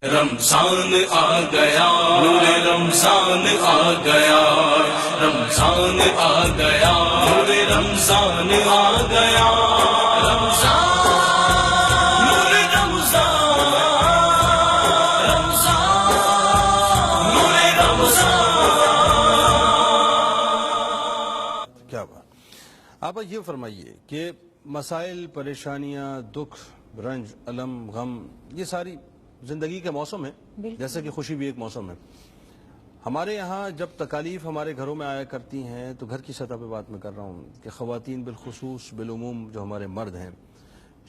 رمضان آ گیا، نور رمضان آ گیا، رمضان آ گیا، نور رمضان آ گیا، رمضان نور رمضان، رمضان نور رمضان۔ کیا بات۔ آپ یہ فرمائیے کہ مسائل، پریشانیاں، دکھ، رنج، الم، غم، یہ ساری زندگی کے موسم ہیں، جیسے کہ خوشی بھی ایک موسم ہے۔ ہمارے یہاں جب تکالیف ہمارے گھروں میں آیا کرتی ہیں تو گھر کی سطح پہ بات میں کر رہا ہوں کہ خواتین بالخصوص بالعموم جو ہمارے مرد ہیں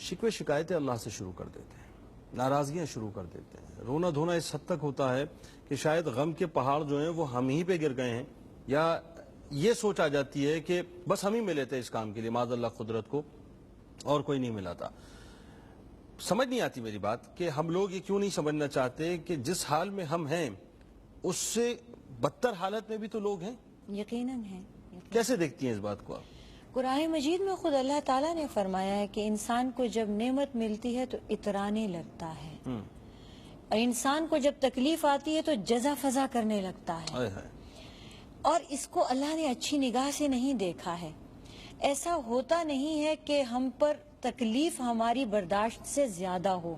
شکوے شکایتیں اللہ سے شروع کر دیتے ہیں، ناراضگیاں شروع کر دیتے ہیں، رونا دھونا اس حد تک ہوتا ہے کہ شاید غم کے پہاڑ جو ہیں وہ ہم ہی پہ گر گئے ہیں، یا یہ سوچ آ جاتی ہے کہ بس ہم ہی ملے تھے اس کام کے لیے، معاذ اللہ قدرت کو اور کوئی نہیں ملا تھا۔ سمجھ نہیں آتی میری بات کہ ہم لوگ یہ کیوں نہیں سمجھنا چاہتے کہ جس حال میں ہم ہیں اس سے بدتر حالت میں بھی تو لوگ ہیں۔ یقیناً ہیں۔ کیسے دیکھتی ہیں اس بات کو آپ؟ قرآن مجید میں خود اللہ تعالیٰ نے فرمایا ہے کہ انسان کو جب نعمت ملتی ہے تو اترانے لگتا ہے، اور انسان کو جب تکلیف آتی ہے تو جزا فضا کرنے لگتا ہے، اور اس کو اللہ نے اچھی نگاہ سے نہیں دیکھا ہے۔ ایسا ہوتا نہیں ہے کہ ہم پر تکلیف ہماری برداشت سے زیادہ ہو۔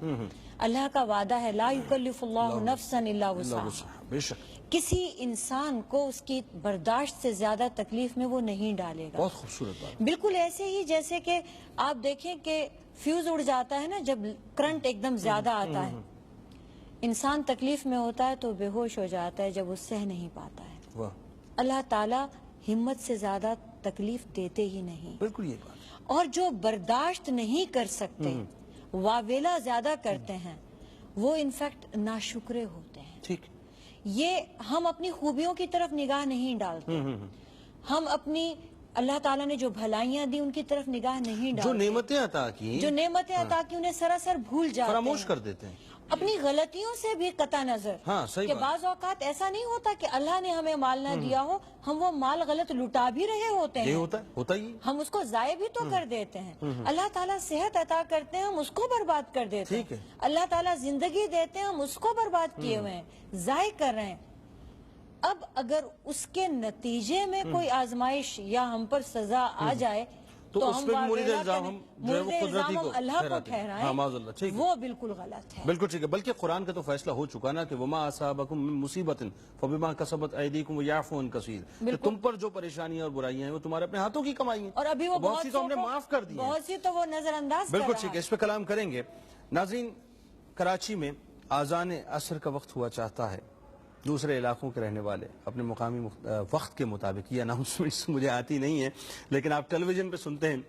اللہ کا وعدہ ہے لا یکلف اللہ نفسا الا وسعہا، کسی انسان کو اس کی برداشت سے زیادہ تکلیف میں وہ نہیں ڈالے گا۔ بہت خوبصورت بات۔ بالکل ایسے ہی جیسے کہ آپ دیکھیں کہ فیوز اڑ جاتا ہے نا، جب کرنٹ ایک دم زیادہ آتا ہے، انسان تکلیف میں ہوتا ہے تو بے ہوش ہو جاتا ہے جب وہ سہ نہیں پاتا ہے۔ اللہ تعالیٰ ہمت سے زیادہ تکلیف دیتے ہی نہیں۔ بالکل یہ بات۔ اور جو برداشت نہیں کر سکتے، واویلا زیادہ کرتے ہیں، وہ انفیکٹ ناشکرے ہوتے ہیں۔ ٹھیک۔ یہ ہم اپنی خوبیوں کی طرف نگاہ نہیں ڈالتے، ہم اپنی اللہ تعالیٰ نے جو بھلائیاں دی ان کی طرف نگاہ نہیں ڈالتے، جو نعمتیں عطا کی انہیں سراسر بھول جاتے ہیں، فراموش کر دیتے ہیں، اپنی غلطیوں سے بھی قطع نظر۔ کہ بعض اوقات ایسا نہیں ہوتا کہ اللہ نے ہمیں مال نہ دیا ہو، ہم وہ مال غلط لٹا بھی رہے ہوتے ہیں، ہوتا ہی، ہم اس کو ضائع بھی تو کر دیتے ہیں۔ اللہ تعالیٰ صحت عطا کرتے ہیں، ہم اس کو برباد کر دیتے ہیں۔ اللہ تعالیٰ زندگی دیتے ہیں، ہم اس کو برباد کیے ہوئے ہیں، ضائع کر رہے ہیں۔ اب اگر اس کے نتیجے میں کوئی آزمائش یا ہم پر سزا آ جائے تو اس ہم پہ مورد الزام اللہ کو ٹھہرائیں، وہ بالکل غلط ہے۔ بالکل ٹھیک ہے۔ بلکہ قرآن کا تو فیصلہ ہو چکا نا کہ وما اصابکم من مصیبت فبما کسبت ایدیکم ویعفو عن کثیر، کہ تم پر جو پریشانیاں اور برائیاں ہیں وہ تمہارے اپنے ہاتھوں کی کمائی ہیں، اور ابھی وہ بہت سی تو ہم نے معاف کر دی ہیں، بہت سی تو وہ نظر انداز کر رہا ہے۔ بالکل ٹھیک ہے، اس پہ کلام کریں گے۔ ناظرین، کراچی میں آذان عصر کا وقت ہوا چاہتا ہے، دوسرے علاقوں کے رہنے والے اپنے مقامی وقت کے مطابق، یہ اناؤنسمنٹس مجھے آتی نہیں ہیں لیکن آپ ٹیلی ویژن پہ سنتے ہیں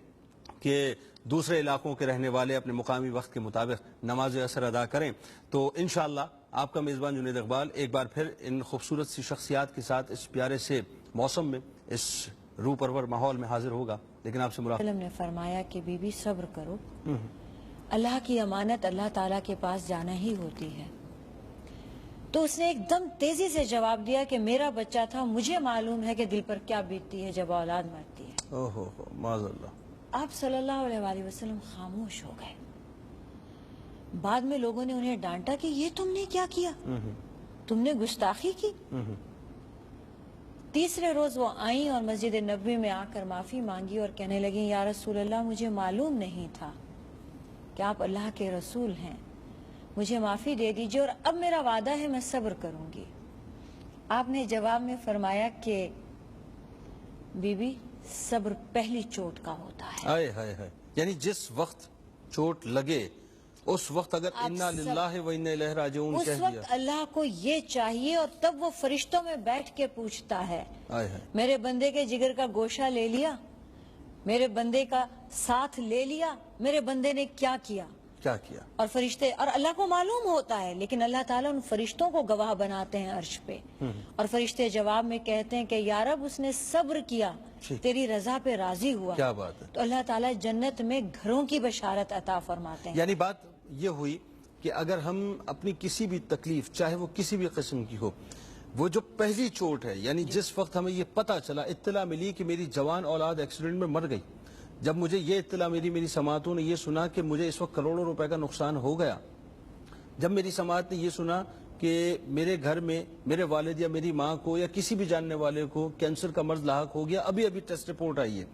کہ دوسرے علاقوں کے رہنے والے اپنے مقامی وقت کے مطابق نماز عصر ادا کریں، تو انشاءاللہ آپ کا میزبان جنید اقبال ایک بار پھر ان خوبصورت سی شخصیات کے ساتھ اس پیارے سے موسم میں، اس روح پرور ماحول میں حاضر ہوگا۔ لیکن آپ سے ملاقات نے فرمایا کہ بی بی صبر کرو، اللہ کی امانت اللہ تعالیٰ کے پاس جانا ہی ہوتی ہے۔ تو اس نے ایک دم تیزی سے جواب دیا کہ میرا بچہ تھا، مجھے معلوم ہے کہ دل پر کیا بیتتی ہے جب اولاد مرتی ہے۔ معاذ اللہ۔ آپ صلی اللہ علیہ وآلہ وسلم خاموش ہو گئے۔ بعد میں لوگوں نے انہیں ڈانٹا کہ یہ تم نے کیا کیا، تم نے گستاخی کی۔ تیسرے روز وہ آئیں اور مسجد نبوی میں آ کر معافی مانگی اور کہنے لگیں یا رسول اللہ مجھے معلوم نہیں تھا کہ آپ اللہ کے رسول ہیں، مجھے معافی دے دیجئے اور اب میرا وعدہ ہے میں صبر کروں گی۔ آپ نے جواب میں فرمایا کہ بی بی صبر پہلی چوٹ کا ہوتا ہے۔ یعنی جس وقت چوٹ لگے اس وقت اگر انا للہ و انا الیہ راجعون کہہ دیا، اس وقت اللہ کو یہ چاہیے، اور تب وہ فرشتوں میں بیٹھ کے پوچھتا ہے میرے بندے کے جگر کا گوشہ لے لیا، میرے بندے کا ساتھ لے لیا، میرے بندے نے کیا کیا۔ اور فرشتے، اور اللہ کو معلوم ہوتا ہے لیکن اللہ تعالیٰ ان فرشتوں کو گواہ بناتے ہیں عرش پہ، اور فرشتے جواب میں کہتے ہیں کہ یا رب اس نے صبر کیا، تیری رضا پہ راضی ہوا، کیا بات ہے۔ تو اللہ تعالیٰ جنت میں گھروں کی بشارت عطا فرماتے ہیں۔ یعنی بات یہ ہوئی کہ اگر ہم اپنی کسی بھی تکلیف چاہے وہ کسی بھی قسم کی ہو، وہ جو پہلی چوٹ ہے، یعنی جس وقت ہمیں یہ پتہ چلا، اطلاع ملی کہ میری جوان اولاد ایکسیڈنٹ میں مر گئی، جب مجھے یہ اطلاع ملی، میری سماعتوں نے یہ سنا کہ مجھے اس وقت کروڑوں روپے کا نقصان ہو گیا، جب میری سماعت نے یہ سنا کہ میرے گھر میں میرے والد یا میری ماں کو یا کسی بھی جاننے والے کو کینسر کا مرض لاحق ہو گیا، ابھی ٹیسٹ رپورٹ آئی ہے،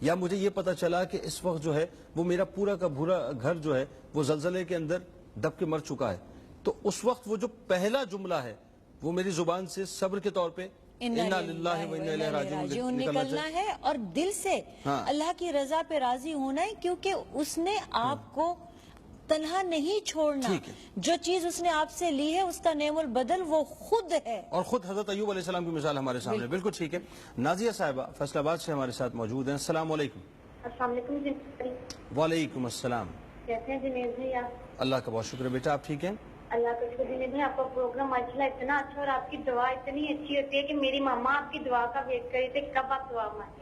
یا مجھے یہ پتہ چلا کہ اس وقت جو ہے وہ میرا پورا کا پورا گھر جو ہے وہ زلزلے کے اندر دب کے مر چکا ہے، تو اس وقت وہ جو پہلا جملہ ہے وہ میری زبان سے صبر کے طور پہ اِنَّا لِلَّهِ وَإِنَّا إِلَيْهِ رَاجِعُونَ نکلنا ہے، اور دل سے اللہ کی رضا پہ راضی ہونا ہے، کیونکہ اس نے آپ کو تنہا نہیں چھوڑنا، جو چیز اس نے آپ سے لی ہے اس کا نعم البدل وہ خود ہے، اور خود حضرت ایوب علیہ السلام کی مثال ہمارے سامنے بالکل ٹھیک ہے۔ نازیہ صاحبہ فیصل آباد سے ہمارے ساتھ موجود ہیں، السلام علیکم۔ السلام علیکم۔ وعلیکم السلام۔ کیسے ہیں جنید بھائی آپ؟ اللہ کا بہت شکر ہے بیٹا، آپ ٹھیک ہیں؟ اللہ کا شکر جنید بھائی، آپ کا پروگرام ماشاءاللہ اتنا اچھا، اور آپ کی دعا اتنی اچھی ہوتی ہے کہ میری ماما آپ کی دعا کا ویٹ کری تھے کب آپ دعا مانگیں۔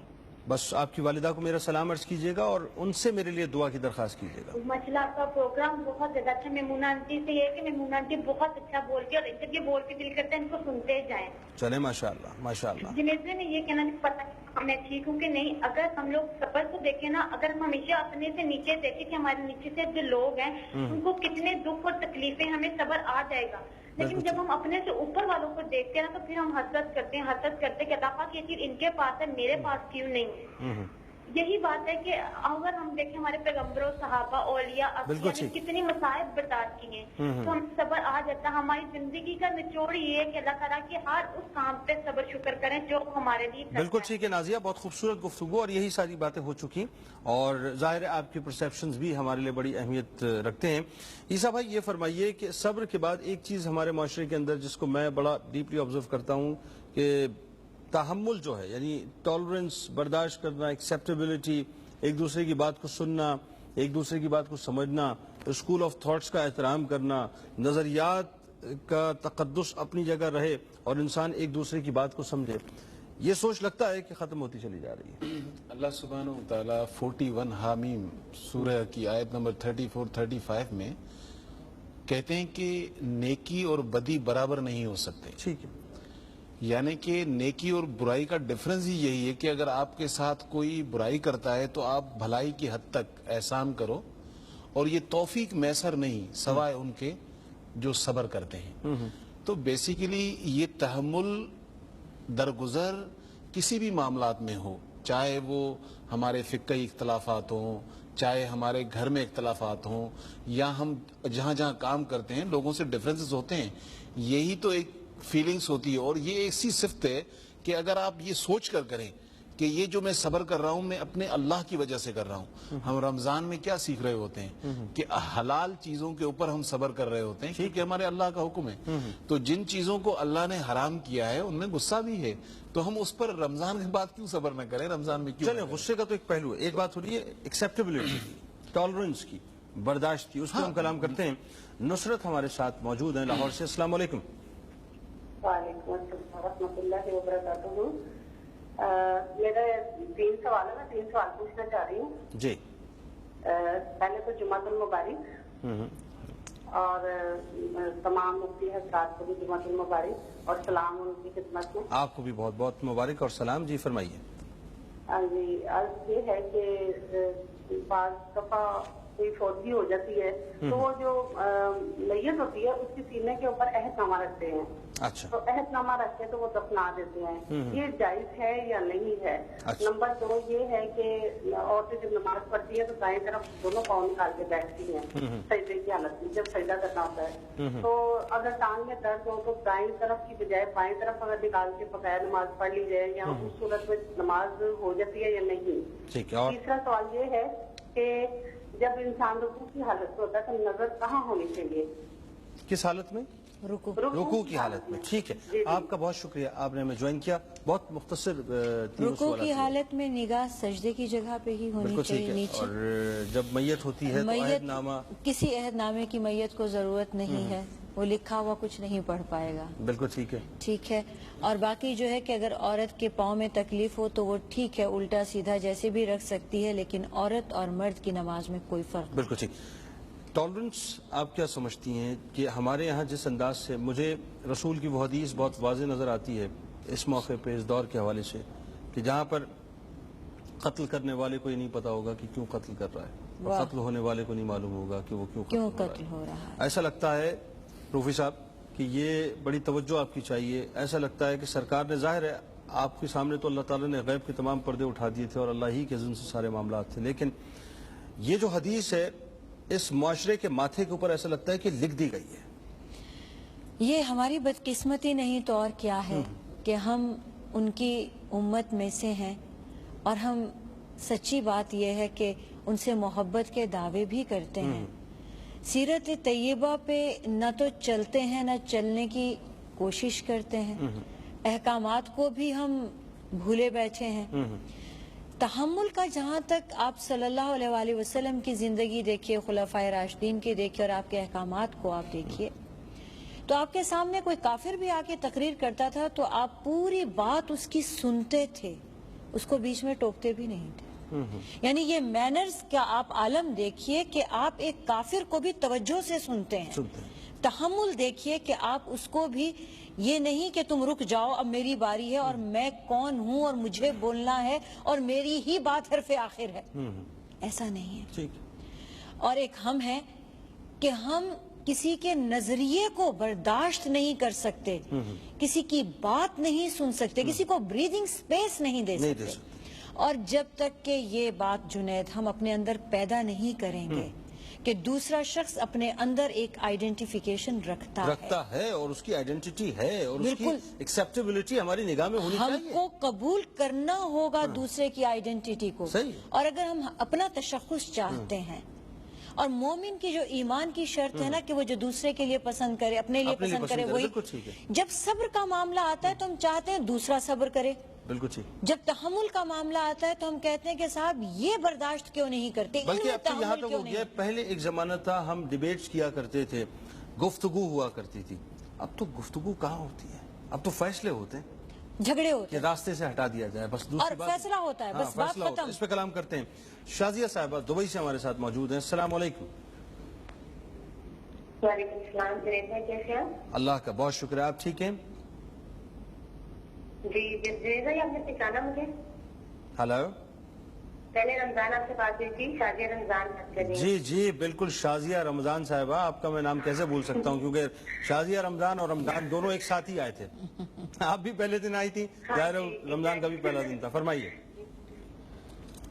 بس آپ کی والدہ کو میرا سلام عرض کیجیے گا اور ان سے میرے لیے دعا کی درخواست کیجیے گا۔ ماشاءاللہ آپ کا پروگرام بہت زیادہ اچھا، میمونہ آنٹی سے یہ ہے کہ میمونہ آنٹی بہت اچھا بولتی ہے، اور جب یہ بول کے دل کرتے ہیں ان کو سنتے جائیں۔ چلے ماشاءاللہ ماشاءاللہ۔ جنید بھائی میں یہ کہنا نہیں پتا میں ٹھیک ہوں کہ نہیں، اگر ہم لوگ صبر کو دیکھیں نا، اگر ہم ہمیشہ اپنے سے نیچے دیکھیں کہ ہمارے نیچے سے جو لوگ ہیں ان کو کتنے دکھ اور تکلیفیں، ہمیں صبر آ جائے گا، لیکن جب ہم اپنے سے اوپر والوں کو دیکھتے ہیں نا تو پھر ہم حسد کرتے کہ اللہ پاک یہ چیز ان کے پاس ہے میرے پاس کیوں نہیں ہے۔ یہی بات ہے کہ اگر ہم دیکھیں ہمارے پیغمبروں، صحابہ، اولیاء، انبیاء نے کتنی مصائب برداشت کی ہیں، تو ہم صبر آ جاتا ہے۔ ہماری زندگی کا نچوڑ یہ ہے کہ اللہ تعالیٰ کی ہر اس کام پہ صبر شکر کریں جو ہمارے لیے کرتا ہے۔ بالکل ٹھیک ہے نازیہ، بہت خوبصورت گفتگو، اور یہی ساری باتیں ہو چکی، اور ظاہر ہے آپ کی پرسیپشنز بھی ہمارے لیے بڑی اہمیت رکھتے ہیں۔ عیسیٰ بھائی یہ فرمائیے کہ صبر کے بعد ایک چیز ہمارے معاشرے کے اندر جس کو میں بڑا ڈیپلی آبزرو کرتا ہوں کہ تحمل جو ہے، یعنی ٹالرنس، برداشت کرنا، ایکسیپٹیبلٹی، ایک دوسرے کی بات کو سننا، ایک دوسرے کی بات کو سمجھنا، اسکول آف تھاٹس کا احترام کرنا، نظریات کا تقدس اپنی جگہ رہے اور انسان ایک دوسرے کی بات کو سمجھے، یہ سوچ لگتا ہے کہ ختم ہوتی چلی جا رہی ہے۔ اللہ سبحانہ و تعالیٰ 41 حامیم سورہ کی آیت نمبر 34-35 میں کہتے ہیں کہ نیکی اور بدی برابر نہیں ہو سکتے، ٹھیک ہے، یعنی کہ نیکی اور برائی کا ڈفرنس ہی یہی ہے کہ اگر آپ کے ساتھ کوئی برائی کرتا ہے تو آپ بھلائی کی حد تک احسان کرو، اور یہ توفیق میسر نہیں سوائے ان کے جو صبر کرتے ہیں۔ تو بیسیکلی یہ تحمل درگزر کسی بھی معاملات میں ہو، چاہے وہ ہمارے فقہی اختلافات ہوں، چاہے ہمارے گھر میں اختلافات ہوں، یا ہم جہاں جہاں کام کرتے ہیں لوگوں سے ڈفرینسز ہوتے ہیں، یہی تو ایک فیلنگز ہوتی ہے، اور یہ ایسی صفت ہے کہ اگر آپ یہ سوچ کر کریں کہ یہ جو میں صبر کر رہا ہوں میں اپنے اللہ کی وجہ سے کر رہا ہوں۔ ہم رمضان میں کیا سیکھ رہے ہوتے ہیں کہ حلال چیزوں کے اوپر ہم صبر کر رہے ہوتے ہیں کیونکہ ہمارے اللہ کا حکم ہے، تو جن چیزوں کو اللہ نے حرام کیا ہے ان میں غصہ بھی ہے، تو ہم اس پر رمضان کے بعد کیوں صبر نہ کریں، رمضان میں کیوں؟ چلیں، غصے کا تو ایک پہلو ہے، ایک بات ہو رہی ہے ایکسیپٹیبلٹی کی، ٹالرنس کی، برداشت کی، اس پر ہم کلام کرتے ہیں۔ نصرت ہمارے ساتھ موجود ہیں لاہور سے، السلام علیکم۔ وعلیکم السلام ورحمۃ اللہ وبرکاتہ۔ میرا 3 سوال ہے، میں 3 سوال پوچھنا چاہ رہی ہوں۔ جی، پہلے تو جمعۃ المبارک، اور تمام مفتی حضرات کو بھی جمعۃ المبارک، اور سلام ان کی خدمت میں۔ آپ کو بھی بہت بہت مبارک اور سلام۔ جی فرمائیے۔ جی، عرض یہ ہے کہ بعض دفعہ کوئی فوتگی ہو جاتی ہے تو وہ جو میت ہوتی ہے اس کے سینے کے اوپر عہد نامہ رکھتے ہیں، اچھا، تو عہد نامہ رکھ کے تو وہ دفنا دیتے ہیں، یہ جائز ہے یا نہیں ہے؟ نمبر 2 یہ ہے کہ عورتیں جب نماز پڑھتی ہے تو دائیں طرف دونوں پاؤں نکال کے بیٹھتی ہیں سجدے کی حالت میں، جب سجدہ کرنا ہوتا ہے، تو اگر ٹانگ میں درد ہو تو دائیں طرف کی بجائے بائیں طرف اگر نکال کے بقایا نماز پڑھ لی جائے، یا اس صورت میں نماز ہو جاتی ہے یا نہیں؟ ٹھیک ہے۔ اور تیسرا سوال یہ ہے کہ جب انسان رکوع کی حالت میں ہوتا ہے تو نظر کہاں ہونی چاہیے؟ کس حالت میں؟ رکوع کی حالت میں۔ ٹھیک ہے، آپ کا بہت شکریہ، آپ نے ہمیں جوائن کیا۔ بہت مختصر رکوع کی حالت میں نگاہ سجدے کی جگہ پہ ہی ہونی چاہیے، نیچے۔ اور جب میت ہوتی ہے تو عہد نامہ، کسی عہد نامے کی میت کو ضرورت نہیں ہے، وہ لکھا ہوا کچھ نہیں پڑھ پائے گا۔ بالکل ٹھیک ہے، ٹھیک ہے۔ اور باقی جو ہے کہ اگر عورت کے پاؤں میں تکلیف ہو تو وہ ٹھیک ہے، الٹا سیدھا جیسے بھی رکھ سکتی ہے، لیکن عورت اور مرد کی نماز میں کوئی فرق نہیں۔ بالکل ٹھیک۔ ٹالرنس آپ کیا سمجھتی ہیں کہ ہمارے یہاں جس انداز سے مجھے رسول کی وہ حدیث بہت واضح نظر آتی ہے اس موقع پہ اس دور کے حوالے سے کہ جہاں پر قتل کرنے والے کو یہ نہیں پتا ہوگا کہ کیوں قتل کر رہا ہے اور قتل ہونے والے کو نہیں معلوم ہوگا کہ وہ کیوں قتل ہو رہا ہے. ایسا لگتا ہے روفی صاحب کہ یہ بڑی توجہ آپ کی چاہیے. ایسا لگتا ہے کہ سرکار نے ظاہر ہے آپ کے سامنے تو اللہ تعالیٰ نے غیب کے تمام پردے اٹھا دیے تھے اور اللہ ہی کے اذن سے سارے معاملات تھے, لیکن یہ جو حدیث ہے اس معاشرے کے ماتھے کے اوپر ایسا لگتا ہے کہ لکھ دی گئی ہے. یہ ہماری بدقسمتی نہیں تو اور کیا ہے کہ ہم ان کی امت میں سے ہیں اور ہم سچی بات یہ ہے کہ ان سے محبت کے دعوے بھی کرتے ہیں. سیرت طیبہ پہ نہ تو چلتے ہیں نہ چلنے کی کوشش کرتے ہیں, احکامات کو بھی ہم بھولے بیٹھے ہیں. تحمل کا جہاں تک آپ صلی اللہ علیہ وآلہ وسلم کی زندگی دیکھیے, خلفائے راشدین کی دیکھیے اور آپ کے احکامات کو آپ دیکھیے, تو آپ کے سامنے کوئی کافر بھی آ کے تقریر کرتا تھا تو آپ پوری بات اس کی سنتے تھے, اس کو بیچ میں ٹوکتے بھی نہیں تھے. یعنی یہ مینرز کا آپ عالم دیکھیے کہ آپ ایک کافر کو بھی توجہ سے سنتے ہیں. تحمل دیکھیے کہ آپ اس کو بھی یہ نہیں کہ تم رک جاؤ اب میری باری ہے اور میں کون ہوں اور مجھے بولنا ہے اور میری ہی بات حرف آخر ہے, ایسا نہیں ہے. اور ایک ہم ہیں کہ ہم کسی کے نظریے کو برداشت نہیں کر سکتے, کسی کی بات نہیں سن سکتے, کسی کو بریدنگ سپیس نہیں دے سکتے. اور جب تک کہ یہ بات جنید ہم اپنے اندر پیدا نہیں کریں گے کہ دوسرا شخص اپنے اندر ایک آئیڈینٹیفیکیشن رکھتا ہے اور اس کی آئیڈینٹی ہے اور اس کی ایکسیپٹیبلٹی ہماری نگاہ میں ہونی چاہیے. ہم کو قبول کرنا ہوگا دوسرے کی آئیڈینٹی کو. اور اگر ہم اپنا تشخص چاہتے ہیں, اور مومن کی جو ایمان کی شرط ہے نا کہ وہ جو دوسرے کے لیے پسند کرے, اپنے لیے پسند کرے, وہی. جب صبر کا معاملہ آتا ہے تو ہم چاہتے ہیں دوسرا صبر کرے. بالکل ٹھیک. جب تحمل کا معاملہ آتا ہے تو ہم کہتے ہیں کہ صاحب یہ برداشت کیوں نہیں کرتے. بلکہ اب تو یہاں تک ہو گیا, پہلے ایک زمانہ تھا ہم ڈیبیٹس کیا کرتے تھے, گفتگو ہوا کرتی تھی. اب تو گفتگو کہاں ہوتی ہے, اب تو فیصلے ہوتے ہیں, جھگڑے ہوتے ہیں, راستے سے ہٹا دیا جائے بس, دوسری بات فیصلہ ہوتا ہے, بس بات ختم. اس پہ کلام کرتے ہیں. شازیہ صاحبہ دبئی سے ہمارے ساتھ موجود ہیں. السلام علیکم. وعلیکم السلام. کیسے ہیں؟ اللہ کا بہت شکر ہے. آپ ٹھیک ہیں؟ جی جی, آپ نے پہچانا مجھے؟ ہلو, پہلے رمضان آپ سے بات ہوئی تھی, شازیہ رمضان بات کر رہی ہیں. جی جی بالکل, شازیہ رمضان صاحبہ, آپ کا میں نام کیسے بھول سکتا ہوں, کیونکہ شازیہ رمضان اور رمضان دونوں ایک ساتھ ہی آئے تھے. آپ بھی پہلے دن آئی تھی, ظاہر رمضان کا بھی پہلا دن تھا. فرمائیے.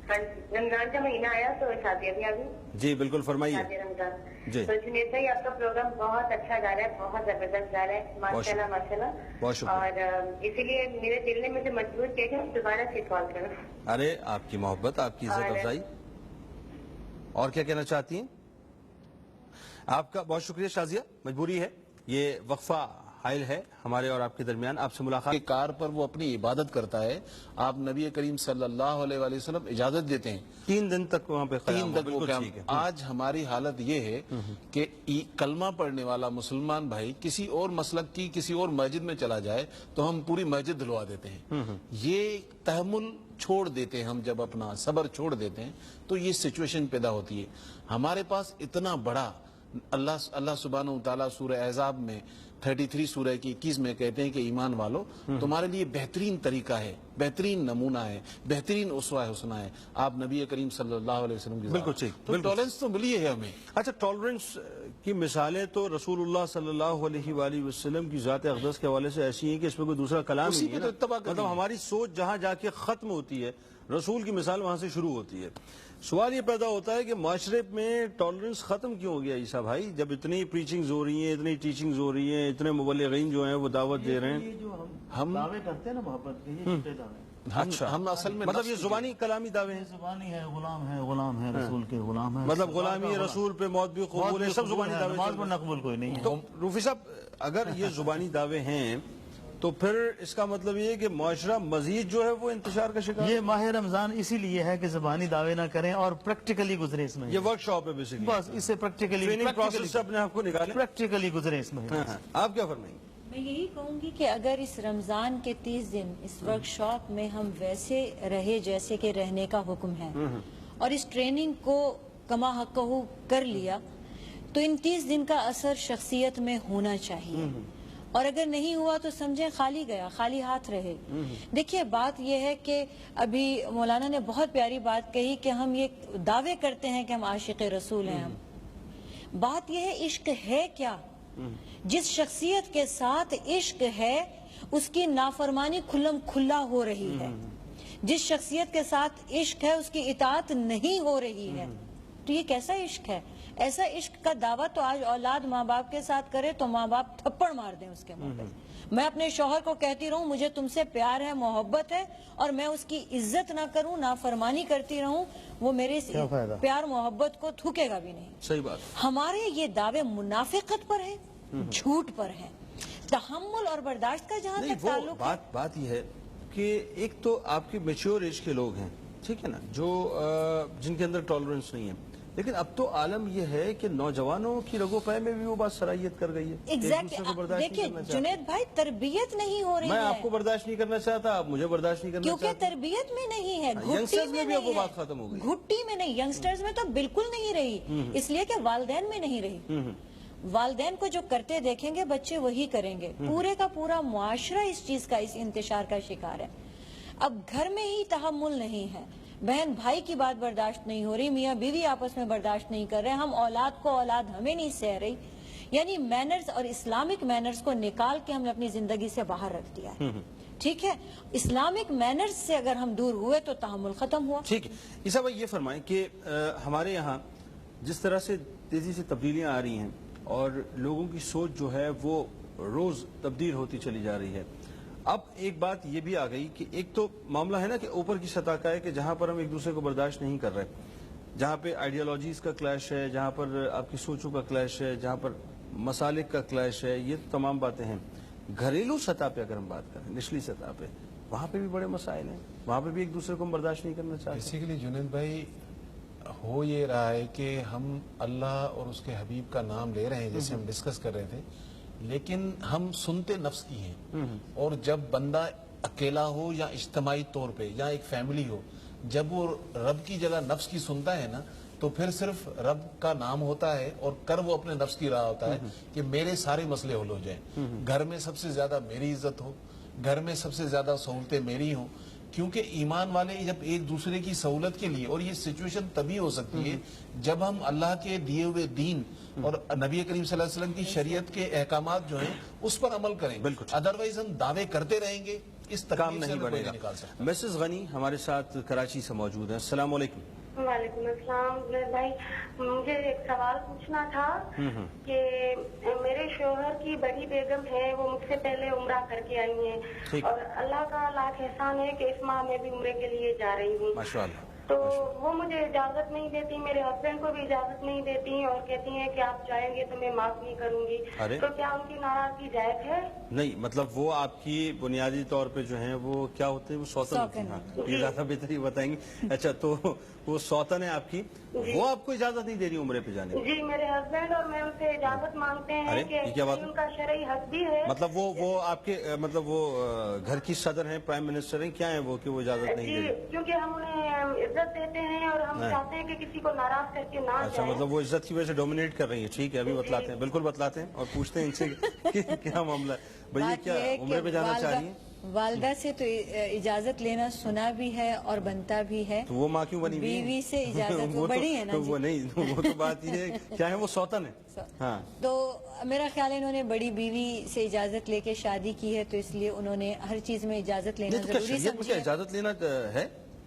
رمضان کا مہینہ آیا تو شازیہ بھی آ گئی. جی بالکل, فرمائیے. شازیہ رمضان. جی تو جنید بھائی آپ کا پروگرام بہت اچھا جا رہا ہے, بہت زبردست جا رہا ہے, ماشاء اللہ ماشاء اللہ. بہت شکریہ. اور اسی لیے میرے دل نے مجھے مجبور کیا کہ دوبارہ سے کال کروں. ارے آپ کی محبت, آپ کی عزت افزائی. اور کیا کہنا چاہتی ہیں؟ آپ کا بہت شکریہ شازیہ, مجبوری ہے, یہ وقفہ حائل ہے ہمارے اور آپ کے درمیان. آپ سے ملاقات کے کار پر وہ اپنی عبادت کرتا ہے, آپ نبی کریم صلی اللہ علیہ وآلہ وسلم اجازت دیتے ہیں 3 دن تک وہاں پہ قیام. 3 تک وہ قیام. آج ہماری حالت یہ ہے کہ کلمہ پڑھنے والا مسلمان بھائی کسی اور مسلک کی کسی اور مسجد میں چلا جائے تو ہم پوری مسجد دھلوا دیتے ہیں. یہ تحمل چھوڑ دیتے ہیں ہم, جب اپنا صبر چھوڑ دیتے ہیں تو یہ سچویشن پیدا ہوتی ہے. ہمارے پاس اتنا بڑا اللہ سبحانہ وتعالیٰ سورہ احزاب میں 33 سورہ کی 21 میں کہتے ہیں کہ ایمان والو تمہارے لیے بہترین طریقہ ہے, بہترین نمونہ ہے, بہترین اسوہ حسنہ ہے آپ نبی کریم صلی اللہ علیہ وسلم کی. بالکل ٹھیک. تو ٹالرنس تو ملی ہے ہمیں. اچھا, ٹالرنس کی مثالیں تو رسول اللہ صلی اللہ علیہ وآلہ وسلم کی ذات اقدس کے حوالے سے ایسی ہیں کہ اس پہ کوئی دوسرا کلام ہی نہیں ہے. مطلب ہماری سوچ جہاں جا کے ختم ہوتی ہے, رسول کی مثال وہاں سے شروع ہوتی ہے. سوال یہ پیدا ہوتا ہے کہ معاشرے میں ٹالرنس ختم کیوں ہو گیا عیسیٰ بھائی, جب اتنی پریچنگز ہو رہی ہیں, اتنی ٹیچنگز ہو رہی ہیں, اتنے مبلغین جو ہیں وہ دعوت دے رہے ہیں. ہم دعوے کرتے ہیں نا محبت کے, یہ چھوٹے دعوے. اچھا, ہم اصل میں مطلب یہ زبانی کلامی دعوے ہیں, زبانی ہے, غلام ہے رسول کے, غلام ہے, مطلب غلامی رسول پہ موت بھی قبول ہے, سب زبانی دعوے. نماز پر نہ قبول کوئی نہیں ہے. تو روفی صاحب, اگر یہ زبانی دعوے ہیں تو پھر اس کا مطلب یہ ہے کہ معاشرہ مزید جو ہے وہ انتشار کا شکار. یہ ماہ رمضان اسی لیے ہے کہ زبانی دعوے نہ کریں اور پریکٹیکلی گزرے اس میں. یہ ورک شاپ ہے بیسیکلی, بس اسے پریکٹیکلی ٹریننگ پروسیس سے اپنے آپ کو نکالیں, پریکٹیکلی گزرے اس میں. آپ کیا فرمائیں گے؟ میں یہی کہوں گی کہ اگر اس رمضان کے 30 دن اس ورک شاپ میں ہم ویسے رہے جیسے کہ رہنے کا حکم ہے اور اس ٹریننگ کو کما حقہ کر لیا, تو ان 30 دن کا اثر شخصیت میں ہونا چاہیے، اور اگر نہیں ہوا تو سمجھیں خالی گیا، خالی ہاتھ رہے۔ دیکھیے بات یہ ہے کہ ابھی مولانا نے بہت پیاری بات کہی کہ ہم یہ دعوے کرتے ہیں کہ ہم عاشق رسول ہیں۔ ہم بات یہ ہے عشق ہے کیا؟ جس شخصیت کے ساتھ عشق ہے اس کی نافرمانی کھلم کھلا ہو رہی ہے، جس شخصیت کے ساتھ عشق ہے اس کی اطاعت نہیں ہو رہی ہے، تو یہ کیسا عشق ہے؟ ایسا عشق کا دعویٰ تو آج اولاد ماں باپ کے ساتھ کرے تو ماں باپ تھپڑ مار دیں اس کے منہ پہ۔ میں اپنے شوہر کو کہتی رہوں مجھے تم سے پیار ہے، محبت ہے، اور میں اس کی عزت نہ کروں، نافرمانی کرتی رہوں، وہ میرے اس پیار محبت کو تھوکے گا بھی نہیں۔ صحیح بات۔ ہمارے یہ دعوے منافقت پر ہیں، جھوٹ پر ہیں، تحمل اور برداشت کا جہاں تک تعلق ہے۔ بات یہ ہے کہ ایک تو آپ کے میچور ایج کے لوگ ہیں، ٹھیک ہے نا، جو جن کے اندر ٹالرنس نہیں ہے، لیکن اب تو عالم یہ ہے کہ نوجوانوں کی رگو پے میں بھی وہ بات سرائیت کر گئی ہے۔ دیکھیے جنید بھائی، تربیت نہیں ہو رہی ہے۔ میں آپ کو برداشت نہیں کرنا چاہتا، آپ مجھے برداشت نہیں کرنا چاہتے، کیونکہ تربیت میں نہیں ہے، ینگسٹرز میں بھی اب وہ بات ختم ہو گئی، گھٹی میں نہیں، ینگسٹرز میں تو بالکل نہیں رہی، اس لیے کہ والدین میں نہیں رہی۔ والدین کو جو کرتے دیکھیں گے بچے وہی کریں گے، پورے کا پورا معاشرہ اس چیز کا، اس انتشار کا شکار ہے۔ اب گھر میں ہی تحمل نہیں ہے، بہن بھائی کی بات برداشت نہیں ہو رہی، میاں بیوی آپس میں برداشت نہیں کر رہے، ہم اولاد کو، اولاد ہمیں نہیں سہ رہی، یعنی مینرز اور اسلامک مینرز کو نکال کے ہم نے اپنی زندگی سے باہر رکھ دیا ہے۔ ٹھیک ہے، اسلامک مینرز سے اگر ہم دور ہوئے تو تحمل ختم ہوا۔ ٹھیک ہے عیسیٰ بھائی، یہ فرمائیں کہ ہمارے یہاں جس طرح سے تیزی سے تبدیلیاں آ رہی ہیں اور لوگوں کی سوچ جو ہے وہ روز تبدیل ہوتی چلی جا رہی ہے، اب ایک بات یہ بھی آ گئی کہ ایک تو معاملہ ہے نا کہ اوپر کی سطح کا ہے کہ جہاں پر ہم ایک دوسرے کو برداشت نہیں کر رہے، جہاں پہ آئیڈیالوجیز کا کلیش ہے، جہاں پر آپ کی سوچوں کا کلیش ہے، جہاں پر مسالک کا کلیش ہے، یہ تمام باتیں ہیں۔ گھریلو سطح پہ اگر ہم بات کریں، نچلی سطح پہ، وہاں پہ بھی بڑے مسائل ہیں، وہاں پہ بھی ایک دوسرے کو ہم برداشت نہیں کرنا چاہتے۔ بیسیکلی جنید بھائی، ہو یہ رہا ہے کہ ہم اللہ اور اس کے حبیب کا نام لے رہے ہیں، جیسے ہم ڈسکس کر رہے تھے، لیکن ہم سنتے نفس کی ہیں، اور جب بندہ اکیلا ہو یا اجتماعی طور پہ یا ایک فیملی ہو، جب وہ رب کی جگہ نفس کی سنتا ہے نا، تو پھر صرف رب کا نام ہوتا ہے اور کر وہ اپنے نفس کی رہا ہوتا ہے کہ میرے سارے مسئلے حل ہو جائیں، گھر میں سب سے زیادہ میری عزت ہو، گھر میں سب سے زیادہ سہولتیں میری ہوں، کیونکہ ایمان والے جب ایک دوسرے کی سہولت کے لیے، اور یہ سچویشن تبھی ہو سکتی ہے جب ہم اللہ کے دیے ہوئے دین اور نبی کریم صلی اللہ علیہ وسلم کی شریعت کے احکامات جو ہیں اس پر عمل کریں، ادروائز ہم دعوے کرتے رہیں گے، اس کام نہیں بنے گا۔ نکال سکتے۔ مسز غنی ہمارے ساتھ کراچی سے موجود ہیں، السلام علیکم۔ وعلیکم السلام زید بھائی، مجھے ایک سوال پوچھنا تھا کہ میرے شوہر کی بڑی بیگم ہے، وہ مجھ سے پہلے عمرہ کر کے آئی ہیں، اور اللہ کا لاکھ احسان ہے کہ اس ماہ میں بھی عمرے کے لیے جا رہی ہوں، ماشاءاللہ، تو وہ مجھے اجازت نہیں دیتی، میرے ہسبینڈ کو بھی اجازت نہیں دیتی، اور کہتی ہیں کہ آپ جائیں گے تو میں معاف نہیں کروں گی، تو کیا ان کی ناراضگی جائز ہے؟ نہیں، مطلب وہ آپ کی بنیادی طور پہ جو ہیں وہ کیا ہوتے ہیں، وہ سوتن ہوتے ہیں، یہ زیادہ بہتر ہی بتائیں گے۔ اچھا، تو وہ سوتن ہے آپ کی، وہ آپ کو اجازت نہیں دے رہی عمرے پہ جانے کی؟ جی، میرے ہسبینڈ اور میں ان سے اجازت مانگتے ہیں کہ ان کا شرعی حق بھی ہے۔ مطلب وہ آپ کے مطلب وہ گھر کی صدر ہیں، پرائم منسٹر ہیں، کیا ہیں وہ کہ وہ اجازت نہیں دے رہی؟ کیونکہ ہم انہیں عزت دیتے ہیں اور ہم چاہتے ہیں کہ کسی کو ناراض کر کے نہ جائیں۔ اچھا، مطلب وہ عزت کی وجہ سے ڈومینیٹ کر رہی ہیں، ٹھیک ہے، ابھی بتلاتے ہیں، بالکل بتلاتے ہیں اور پوچھتے ہیں ان سے کہ کیا معاملہ ہے بھئی، کیا عمرے پہ جانا چاہ رہی ہیں؟ والدہ سے تو اجازت لینا سنا بھی ہے اور بنتا بھی ہے، تو وہ ماں کیوں بنی ہوئی ہے؟ بیوی سے اجازت وہ بڑی ہے نا جی، وہ نہیں، وہ تو بات یہ ہے کیا ہے، وہ سوتن ہے۔ ہاں، تو میرا خیال ہے انہوں نے بڑی بیوی سے اجازت لے کے شادی کی ہے، تو اس لیے انہوں نے ہر چیز میں اجازت لینا ضروری سمجھا۔ اجازت لینا ہے،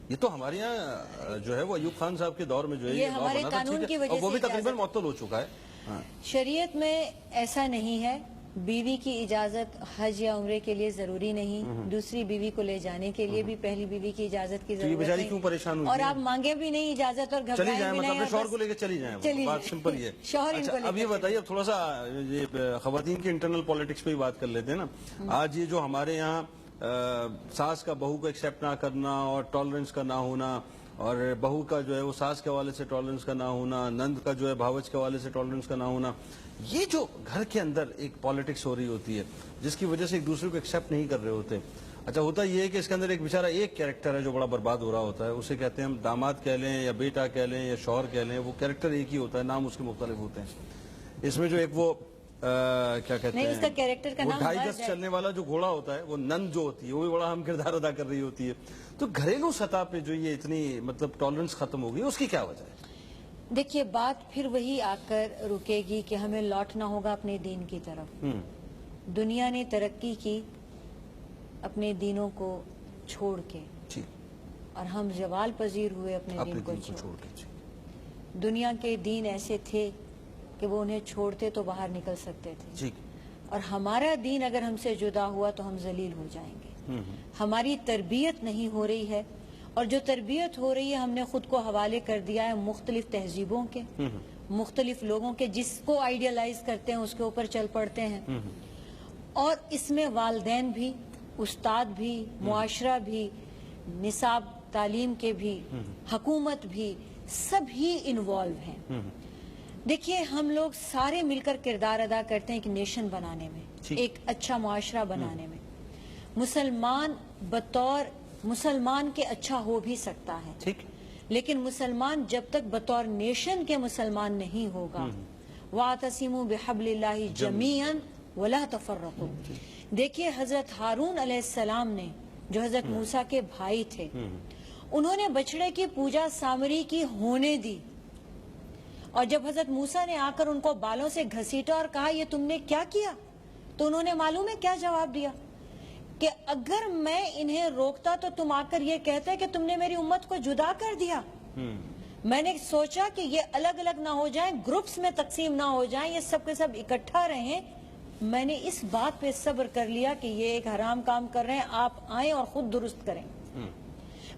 یہ تو ہمارے یہاں جو ہے وہ ایوب خان صاحب کے دور میں جو ہے یہ ہمارے قانون کی وجہ سے وہ بھی تقریباً معطل ہو چکا ہے۔ شریعت میں ایسا نہیں ہے، بیوی کی اجازت حج یا عمرے کے لیے ضروری نہیں، دوسری بیوی کو لے جانے کے لیے بھی پہلی بیوی کی اجازت کی ضرورت بیچاری کیوں پریشان ہوئی، اور آپ مانگے بھی نہیں اجازت اور چلی جائیں، مطلب اپنے شوہر کو لے کے چلی جائیں، بات سمپل یہ ہے۔ اچھا، اب یہ بتائیے، اب تھوڑا سا یہ خواتین کی انٹرنل پالیٹکس پہ ہی بات کر لیتے ہیں نا۔ آج یہ جو ہمارے یہاں ساس کا بہو کو ایکسیپٹ نہ کرنا اور ٹالرنس کا نہ ہونا، اور بہو کا جو ہے وہ ساس کے حوالے سے ٹالرنس کا نہ ہونا، نند کا جو ہے بھاوج کے حوالے سے ٹالرنس کا نہ ہونا، یہ جو گھر کے اندر ایک پالیٹکس ہو رہی ہوتی ہے جس کی وجہ سے ایک دوسرے کو ایکسیپٹ نہیں کر رہے ہوتے۔ اچھا، ہوتا یہ ہے کہ اس کے اندر ایک بیچارہ ایک کیریکٹر ہے جو بڑا برباد ہو رہا ہوتا ہے، اسے کہتے ہیں ہم داماد کہہ لیں یا بیٹا کہہ لیں یا شوہر کہہ لیں، وہ کیریکٹر ایک ہی ہوتا ہے، نام اس کے مختلف ہوتے ہیں۔ اس میں جو ایک وہ کیا کہتے نہیں، ہیں، اس کا کیریکٹر کا وہ نام 2.5 مرد گز ہے۔ چلنے والا جو گھوڑا ہوتا ہے، وہ نند جو ہوتی ہے، وہ بھی بڑا اہم کردار ادا کر رہی ہوتی ہے. تو گھریلو سطح پہ جو یہ اتنی مطلب ٹالرنس ختم ہو گئی، اس کی کیا وجہ ہے؟ دیکھیے بات پھر وہی آ کر رکے گی کہ ہمیں لوٹنا ہوگا اپنے دین کی طرف. دنیا نے ترقی کی اپنے دینوں کو چھوڑ کے، جی، اور ہم زوال پذیر ہوئے اپنے اپنے دین کو دین کو چھوڑ چھوڑ کے. جی، دنیا کے دین ایسے تھے کہ وہ انہیں چھوڑتے تو باہر نکل سکتے تھے، جی، اور ہمارا دین اگر ہم سے جدا ہوا تو ہم ذلیل ہو جائیں گے. ہماری تربیت نہیں ہو رہی ہے، اور جو تربیت ہو رہی ہے ہم نے خود کو حوالے کر دیا ہے مختلف تہذیبوں کے، مختلف لوگوں کے، جس کو آئیڈیالائز کرتے ہیں اس کے اوپر چل پڑتے ہیں. اور اس میں والدین بھی، استاد بھی، معاشرہ بھی، نصاب تعلیم کے بھی، حکومت بھی، سب ہی انوالو ہیں. دیکھیے ہم لوگ سارے مل کر کردار ادا کرتے ہیں ایک نیشن بنانے میں، ایک اچھا معاشرہ بنانے میں. مسلمان بطور مسلمان کے اچھا ہو بھی سکتا ہے، ٹھیک، لیکن مسلمان جب تک بطور نیشن کے مسلمان نہیں ہوگا. وَاعْتَصِمُوا بِحَبْلِ اللَّهِ جَمِيعًا وَلَا تَفَرَّقُوا. دیکھیے حضرت ہارون علیہ السلام نے، جو حضرت موسیٰ کے بھائی تھے، انہوں نے بچڑے کی پوجا سامری کی ہونے دی، اور جب حضرت موسیٰ نے آ کر ان کو بالوں سے گھسیٹا اور کہا یہ تم نے کیا کیا، تو انہوں نے معلوم ہے کیا جواب دیا کہ اگر میں انہیں روکتا تو تم آ کر یہ کہتے کہ تم نے میری امت کو جدا کر دیا. میں نے سوچا کہ یہ الگ الگ نہ ہو جائیں، گروپس میں تقسیم نہ ہو جائیں، یہ سب کے سب اکٹھا رہیں. میں نے اس بات پہ صبر کر لیا کہ یہ ایک حرام کام کر رہے ہیں، آپ آئیں اور خود درست کریں.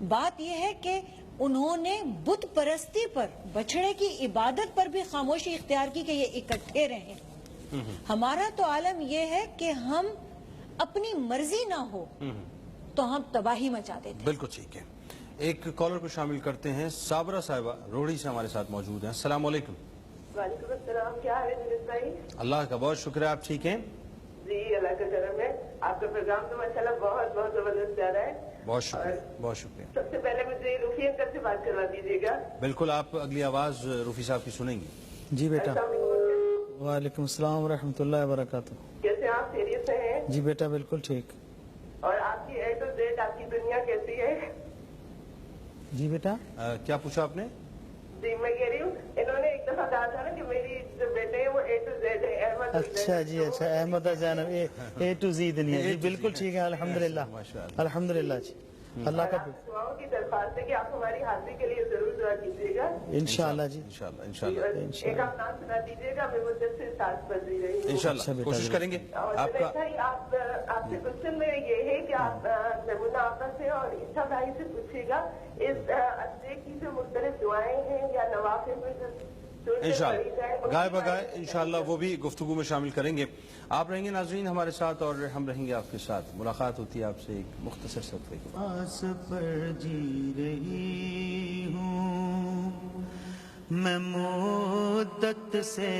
بات یہ ہے کہ انہوں نے بت پرستی پر، بچڑے کی عبادت پر بھی خاموشی اختیار کی کہ یہ اکٹھے رہیں. ہمارا تو عالم یہ ہے کہ ہم اپنی مرضی نہ ہو تو ہم تباہی مچا دیتے ہیں. بالکل ٹھیک ہے. ایک کالر کو شامل کرتے ہیں. صابرہ صاحبہ روڑی سے ہمارے ساتھ موجود ہیں. السلام علیکم. وعلیکم السلام. کیا حال ہے جنید بھائی؟ اللہ کا بہت شکر ہے. آپ ٹھیک ہیں؟ جی اللہ کا کرم ہے. آپ کا پروگرام تو ماشاءاللہ بہت بہت زبردست جا رہا ہے. بہت شکریہ، بہت شکریہ. سب سے پہلے مجھے رفیع انکل سے بات کروا دیجیے گا. بالکل، آپ اگلی آواز رفیع صاحب کی سنیں گی. جی بیٹا. السلام علیکم. وعلیکم السلام ورحمۃ اللہ وبرکاتہ. کیسے آپ خیریت سے ہیں؟ جی بیٹا بالکل ٹھیک. اور آپ کی اے ٹو زیڈ آپ کی دنیا کیسی ہے؟ جی بیٹا. کیا پوچھا آپ نے؟ جی میں کہہ رہی ہوں انہوں نے ایک دفعہ کہا تھا نا کہ میری جو بیٹے ہیں وہ اے ٹو زیڈ ہے. احمد اچھا جی، اچھا احمد زینب اے ٹو زی دنیا. جی بالکل ٹھیک ہے الحمدللہ. الحمدللہ. جی اللہ کا دعاؤں کی درخواست ہے کہ آپ ہماری حاضری کے لیے ضرور دعا کیجیے گا. انشاءاللہ. جی انشاءاللہ، انشاءاللہ، ایک آپ نام سنا دیجیے گا. میں مجھے سے ساتھ بجی رہی ہوں. انشاءاللہ کوشش کریں گے. اور آپ کا آپ سے کوشچن میں یہ ہے کہ آپ نمونہ آپا سے اور عیسیٰ بھائی سے پوچھیے گا اس عرصے کی جو مختلف دعائیں ہیں یا نوافل میں جو انشاءاللہ گائے بگائے انشاءاللہ وہ بھی گفتگو میں شامل کریں گے. آپ رہیں گے ناظرین ہمارے ساتھ اور ہم رہیں گے آپ کے ساتھ. ملاقات ہوتی ہے آپ سے ایک مختصر صدقے کے بعد. آس پر جی رہی ہوں میں مدت سے،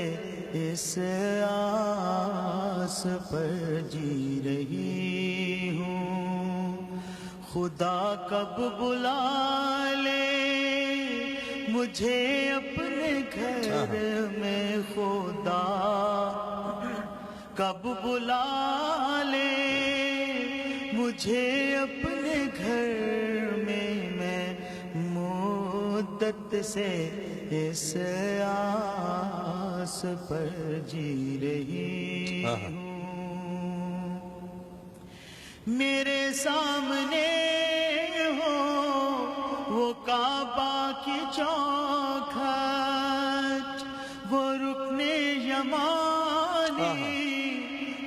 اس آس پر جی رہی ہوں. خدا کب بلا لے مجھے اپنے گھر میں، خدا کب بلا لے مجھے اپنے گھر میں مدت سے اس آس پر جی رہی ہوں. میرے سامنے ہو وہ کعبہ کی چوکھٹ، وہ رکن یمانی،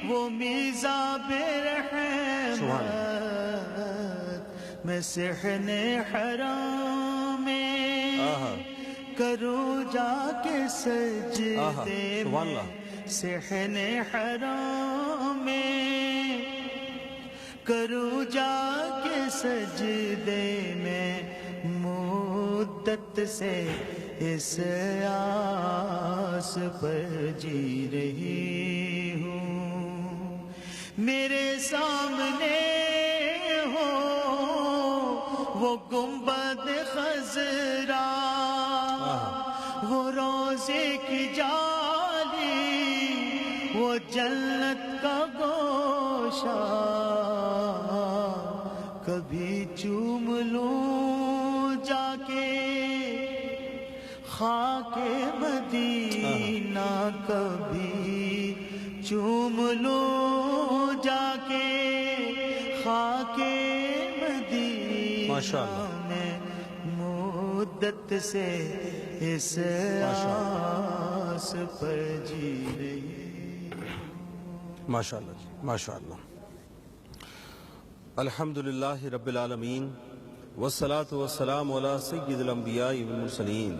وہ میزاب رحمت، میں صحن حرام میں کروں جا کے سجدے میں، صحن حرام میں کروں جا کے سجدے میں، مدت سے اس آس پر جی رہی ہوں. میرے سامنے ہو وہ گنبد خضرا، وہ روزے کی جالی، جنت کا گوشہ کبھی چوم لوں جا کے خاک مدینہ کبھی چوم لوں جا کے خاک مدینہ ماشاءاللہ میں مدت سے اس آس پر جی رہی ماشاءاللہ جی ماشاءاللہ الحمدللہ رب العالمین والصلاة والسلام علی سید الانبیاء والمرسلین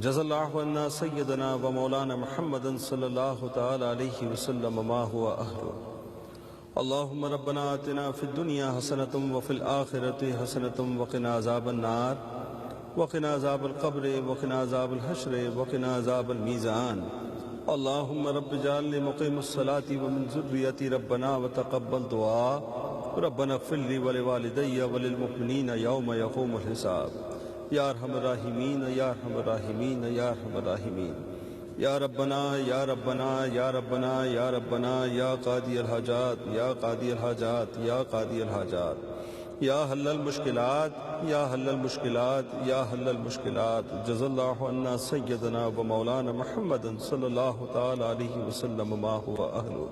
جزا اللہ عنا سیدنا و مولانا محمد صلی اللہ تعالی علیہ وسلم ما ہوا اہلو اللہم ربنا آتنا فی الدنیا حسنة وفی الآخرة حسنة وقنا عذاب النار وقنا عذاب القبر وقنا عذاب الحشر وقنا عذاب الميزان اللهم رب اجعلني مقيم الصلاة ومن ذريتي ربنا وتقبل دعاء ربنا اغفر لي ولوالدي وللمؤمنين يوم يقوم الحساب یا ارحم الراحمین یا ارحم الراحمین یا ارحم الراحمین یا ربنا یا ربنا یا ربنا یا ربنا یا قاضی الحاجات یا قاضی الحاجات یا قاضی الحاجات یا حل المشکلات یا حل المشکلات یا حل المشکلات جزا اللہ عنا سیدنا و مولانا محمد صلی اللہ تعالی علیہ وسلم ما ہوا اہلو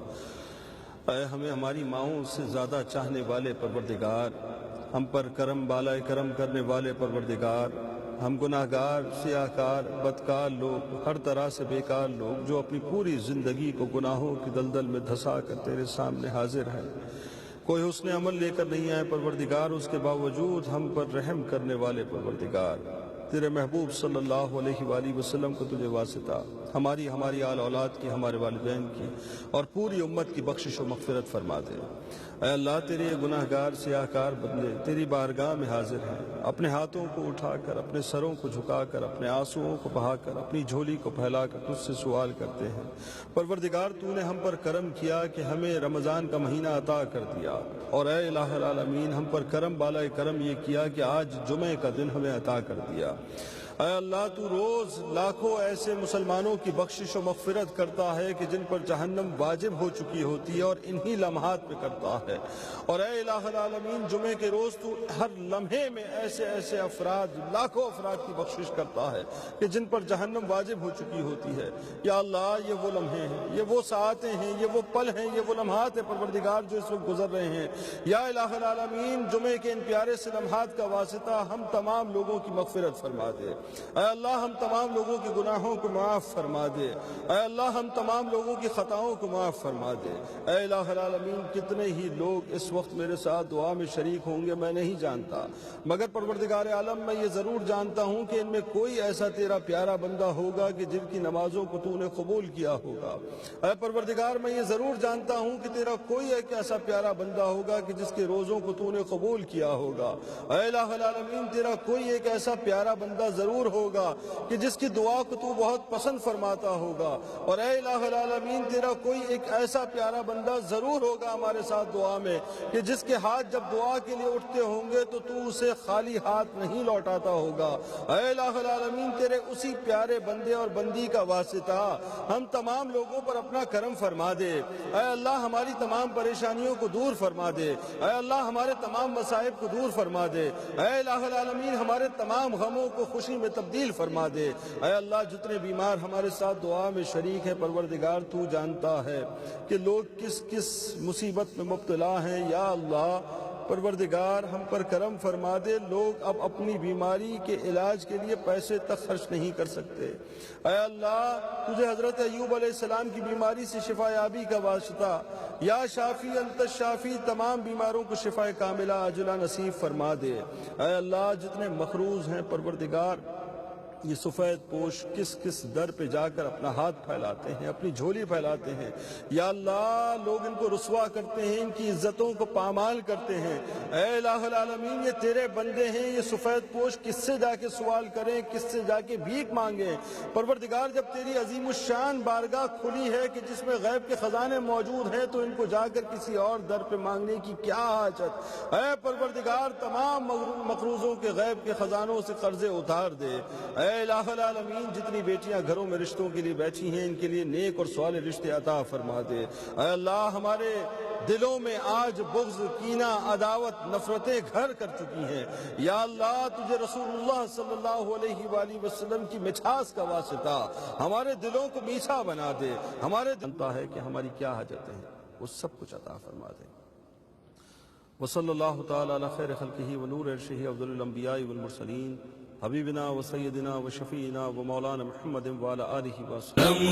اے ہمیں ہماری ماؤں سے زیادہ چاہنے والے پروردگار، ہم پر کرم بالائے کرم کرنے والے پروردگار، ہم گناہگار سیاہکار بدکار لوگ، ہر طرح سے بیکار لوگ جو اپنی پوری زندگی کو گناہوں کی دلدل میں دھسا کر تیرے سامنے حاضر ہیں، کوئی حسن عمل لے کر نہیں آئے پروردگار، اس کے باوجود ہم پر رحم کرنے والے پروردگار، تیرے محبوب صلی اللہ علیہ وآلہ وسلم کو تجھے واسطہ ہماری آل اولاد کی، ہمارے والدین کی اور پوری امت کی بخشش و مغفرت فرما دے۔ اے اللہ تیرے گناہگار سیاہکار بندے تیری بارگاہ میں حاضر ہیں، اپنے ہاتھوں کو اٹھا کر، اپنے سروں کو جھکا کر، اپنے آنسوؤں کو بہا کر، اپنی جھولی کو پھیلا کر تجھ سے سوال کرتے ہیں۔ پروردگار تو نے ہم پر کرم کیا کہ ہمیں رمضان کا مہینہ عطا کر دیا، اور اے الہ العالمین ہم پر کرم بالائے کرم یہ کیا کہ آج جمعے کا دن ہمیں عطا کر دیا۔ اے اللہ تو روز لاکھوں ایسے مسلمانوں کی بخشش و مغفرت کرتا ہے کہ جن پر جہنم واجب ہو چکی ہوتی ہے اور انہی لمحات پہ کرتا ہے، اور اے الہ العالمین جمعے کے روز تو ہر لمحے میں ایسے افراد، لاکھوں افراد کی بخشش کرتا ہے کہ جن پر جہنم واجب ہو چکی ہوتی ہے۔ یا اللہ یہ وہ لمحے ہیں، یہ وہ ساعتیں ہیں، یہ وہ پل ہیں، یہ وہ لمحات ہیں پروردگار جو اس وقت گزر رہے ہیں۔ یا الہ العالمین جمعے کے ان پیارے سے لمحات کا واسطہ ہم تمام لوگوں کی مغفرت فرما دے۔ اے اللہ ہم تمام لوگوں کے گناہوں کو معاف فرما دے۔ اے اللہ ہم تمام لوگوں کی خطاؤں کو معاف فرما دے۔ اے الہ العالمین کتنے ہی لوگ اس وقت میرے ساتھ دعا میں شریک ہوں گے میں نہیں جانتا، مگر پروردگار عالم میں یہ ضرور جانتا ہوں کہ ان میں کوئی ایسا تیرا پیارا بندہ ہوگا کہ جن کی نمازوں کو تو نے قبول کیا ہوگا۔ اے پروردگار میں یہ ضرور جانتا ہوں کہ تیرا کوئی ایک ایسا پیارا بندہ ہوگا کہ جس کے روزوں کو تو نے قبول کیا ہوگا۔ اے الہ العالمین تیرا کوئی ایک ایسا پیارا بندہ ضرور ہوگا کہ جس کی دعا کو تو بہت پسند فرماتا ہوگا، اور اے الہ العالمین تیرا کوئی ایک ایسا پیارا بندہ ضرور ہوگا ہمارے ساتھ دعا میں کہ جس کے ہاتھ جب دعا کے لیے اٹھتے ہوں گے تو تو اسے خالی ہاتھ نہیں لوٹاتا ہوگا۔ اے الہ العالمین تیرے اسی پیارے بندے اور بندی کا واسطہ ہم تمام لوگوں پر اپنا کرم فرما دے۔ اے اللہ ہماری تمام پریشانیوں کو دور فرما دے۔ اے اللہ ہمارے تمام مصائب کو دور فرما دے۔ اے الہ العالمین ہمارے تمام غموں کو خوشی میں تبدیل فرما دے۔ اے اللہ جتنے بیمار ہمارے ساتھ دعا میں شریک ہیں پروردگار تو جانتا ہے کہ لوگ کس کس مصیبت میں مبتلا ہیں۔ یا اللہ پروردگار ہم پر کرم فرما دے، لوگ اب اپنی بیماری کے علاج کے لیے پیسے تک خرچ نہیں کر سکتے۔ اے اللہ تجھے حضرت ایوب علیہ السلام کی بیماری سے شفا یابی کا واسطہ، یا شافی انت الشافی تمام بیماروں کو شفا کاملہ عاجلہ نصیب فرما دے۔ اے اللہ جتنے مقروض ہیں پروردگار یہ سفید پوش کس کس در پہ جا کر اپنا ہاتھ پھیلاتے ہیں، اپنی جھولی پھیلاتے ہیں۔ یا اللہ لوگ ان کو رسوا کرتے ہیں، ان کی عزتوں کو پامال کرتے ہیں۔ اے الہ العالمین یہ تیرے بندے ہیں، یہ سفید پوش کس سے جا کے سوال کریں، کس سے جا کے بھیک مانگیں؟ پروردگار جب تیری عظیم الشان بارگاہ کھلی ہے کہ جس میں غیب کے خزانے موجود ہیں تو ان کو جا کر کسی اور در پہ مانگنے کی کیا حاجت؟ اے پروردگار تمام مقروضوں کے غیب کے خزانوں سے قرضے اتار دے۔ اے اے الہ العالمین جتنی بیٹیاں گھروں میں رشتوں کے لیے بیٹھی ہیں ان کے لیے نیک اور صالح رشتے عطا فرما دے. اے اللہ ہمارے دلوں میں آج بغض، کینہ، عداوت، نفرتیں گھر کر چکی ہیں. یا اللہ تجھے رسول اللہ صلی اللہ علیہ وآلہ وسلم کی مٹھاس کا واسطہ ہمارے دلوں کو میٹھا بنا دے. ہمارے جانتا ہے کہ ہماری کیا حاجتیں ہیں، وہ سب کچھ عطا فرما دے. وصلی اللہ تعالی علی خیر خلقہ ونور عرشہ افضل الانبیاء والمرسلین حبیبنا و سیدنا و شفیعنا و مولانا محمد وعلی آلہ وصحبہ.